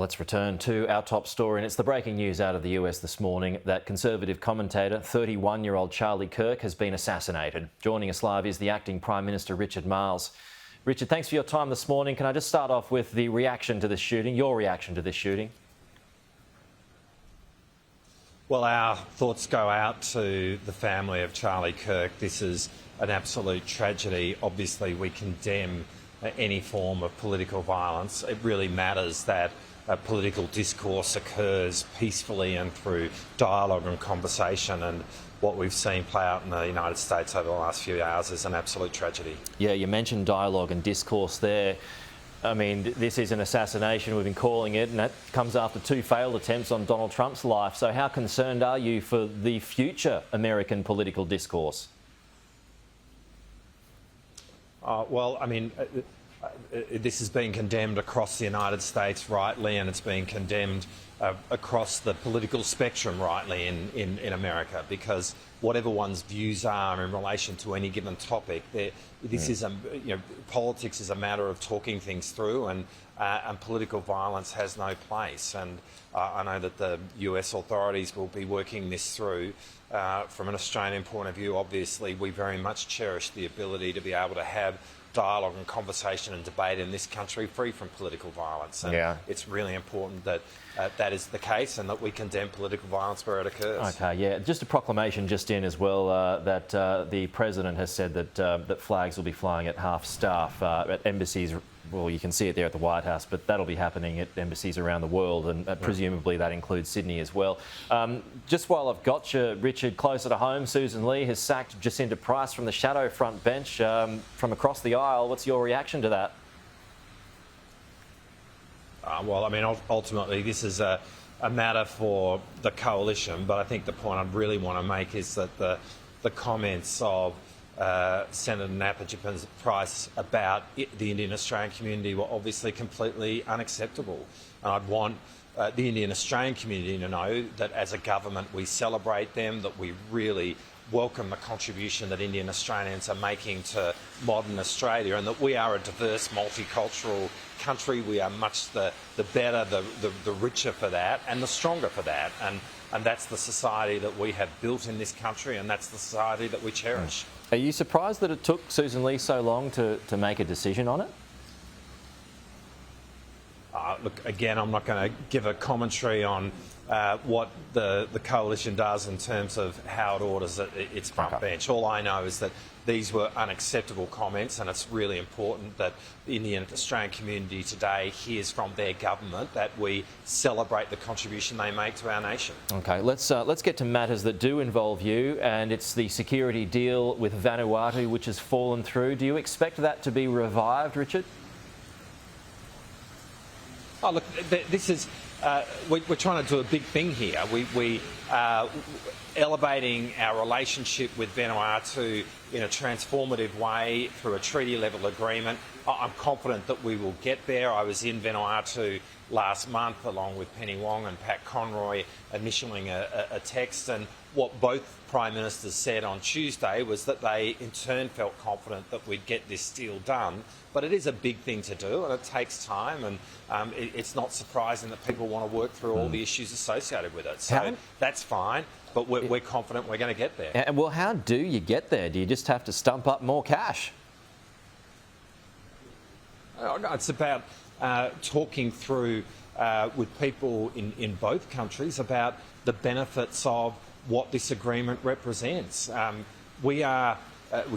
Well, let's return to our top story, and it's the breaking news out of the US this morning that Conservative commentator, 31-year-old Charlie Kirk, has been assassinated. Joining us live is the acting Prime Minister Richard Marles. Richard, thanks for your time this morning. Can I just start off with the reaction to this shooting, your reaction to this shooting? Well, our thoughts go out to the family of Charlie Kirk. This is an absolute tragedy. Obviously, we condemn any form of political violence. It really matters that political discourse occurs peacefully and through dialogue and conversation, and what we've seen play out in the United States over the last few hours is an absolute tragedy. Yeah, you mentioned dialogue and discourse there. I mean, this is an assassination, we've been calling it, and that comes after 2 failed attempts on Donald Trump's life. So how concerned are you for the future American political discourse? Well, I mean, this has been condemned across the United States rightly, and it's been condemned across the political spectrum rightly in America, because whatever one's views are in relation to any given topic, this is politics is a matter of talking things through, and political violence has no place. And I know that the US authorities will be working this through. From an Australian point of view, obviously, we very much cherish the ability to be able to have dialogue and conversation and debate in this country free from political violence. And it's really important that that is the case, and that we condemn political violence where it occurs. Okay, yeah. Just a proclamation just in as well that the President has said that that flags will be flying at half staff at embassies. Well, you can see it there at the White House, but that'll be happening at embassies around the world, and presumably that includes Sydney as well. Just while I've got you, Richard, closer to home, Susan Lee has sacked Jacinta Price from the shadow front bench from across the aisle. What's your reaction to that? Well, I mean, ultimately this is a matter for the coalition, but I think the point I'd really want to make is that the comments of Senator Jacinta Price about the Indian Australian community were obviously completely unacceptable. And I'd want the Indian Australian community to know that as a government we celebrate them, that we really welcome the contribution that Indian Australians are making to modern Australia, and that we are a diverse, multicultural country. We are much the better, the richer for that, and the stronger for that. And that's the society that we have built in this country, and that's the society that we cherish. Are you surprised that it took Susan Lee so long to make a decision on it? Look, again, I'm not going to give a commentary on what the coalition does in terms of how it orders its front bench. All I know is that these were unacceptable comments, and it's really important that the Indian Australian community today hears from their government that we celebrate the contribution they make to our nation. Okay, let's get to matters that do involve you, and it's the security deal with Vanuatu, which has fallen through. Do you expect that to be revived, Richard? Oh, look, this is we're trying to do a big thing here. We are elevating our relationship with Vanuatu in a transformative way through a treaty-level agreement. I'm confident that we will get there. I was in Vanuatu last month along with Penny Wong and Pat Conroy initialing a text, and what both Prime Ministers said on Tuesday was that they in turn felt confident that we'd get this deal done. But it is a big thing to do, and it takes time, and it's not surprising that people want to work through all the issues associated with it. So that's fine, but we're confident we're going to get there. And well, how do you get there? Do you just have to stump up more cash? No, it's about talking through with people in both countries about the benefits of what this agreement represents. We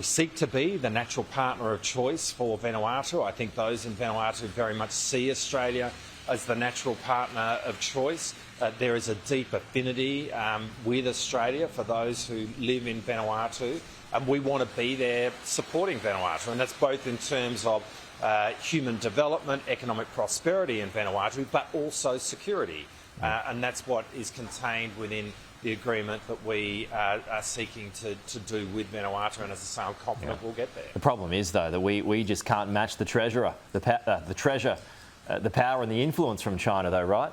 seek to be the natural partner of choice for Vanuatu. I think those in Vanuatu very much see Australia as the natural partner of choice. There is a deep affinity with Australia for those who live in Vanuatu, and we want to be there supporting Vanuatu, and that's both in terms of human development, economic prosperity in Vanuatu, but also security. And that's what is contained within the agreement that we are seeking to do with Vanuatu, and as I say, I'm confident we'll get there. The problem is, though, that we just can't match the treasurer, the power and the influence from China, though, right?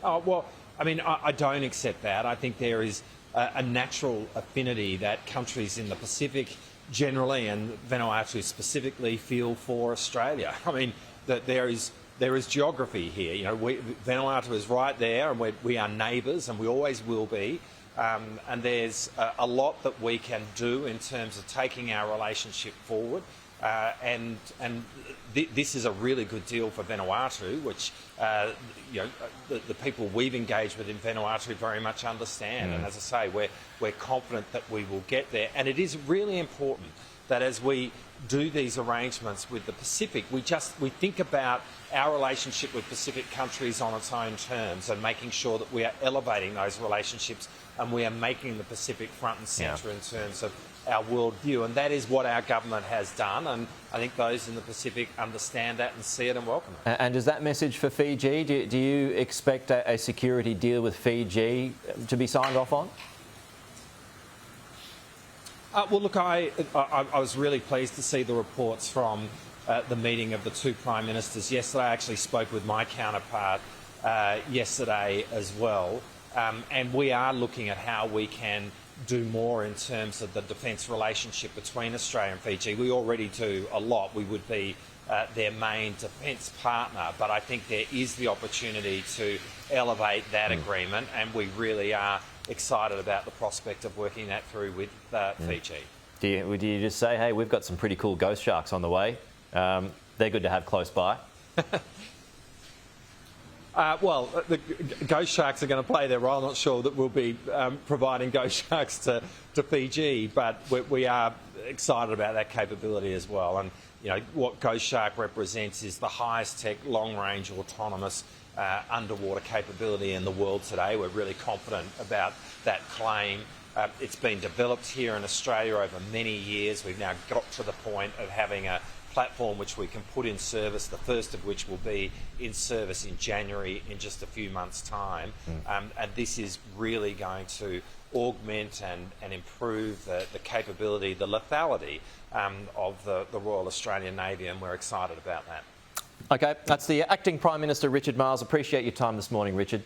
Oh, well, I mean, I don't accept that. I think there is a natural affinity that countries in the Pacific generally, and Vanuatu specifically, feel for Australia. I mean, that there is there is geography here. You know, Vanuatu is right there, and we are neighbours, and we always will be. And there's a lot that we can do in terms of taking our relationship forward. This is a really good deal for Vanuatu, which you know, the people we've engaged with in Vanuatu very much understand. And as I say, we're confident that we will get there. And it is really important that as we do these arrangements with the Pacific, we think about our relationship with Pacific countries on its own terms, and making sure that we are elevating those relationships and we are making the Pacific front and centre in terms of our worldview. And that is what our government has done, and I think those in the Pacific understand that and see it and welcome it. And is that message for Fiji? Do you expect a security deal with Fiji to be signed off on? Well, look, I was really pleased to see the reports from the meeting of the two Prime Ministers yesterday. I actually spoke with my counterpart yesterday as well. And we are looking at how we can do more in terms of the defence relationship between Australia and Fiji. We already do a lot. We would be their main defence partner, but I think there is the opportunity to elevate that agreement, and we really are excited about the prospect of working that through with Fiji. Do you just say, hey, we've got some pretty cool ghost sharks on the way. They're good to have close by. Well, the ghost sharks are going to play their role. I'm not sure that we'll be providing ghost sharks to Fiji, but we are excited about that capability as well. And you know, what Ghost Shark represents is the highest tech, long-range, autonomous underwater capability in the world today. We're really confident about that claim. It's been developed here in Australia over many years. We've now got to the point of having a platform which we can put in service, the first of which will be in service in January, in just a few months' time. And this is really going to augment and improve the capability, the lethality of the Royal Australian Navy, and we're excited about that. Okay, that's the Acting Prime Minister Richard Marles. Appreciate your time this morning, Richard.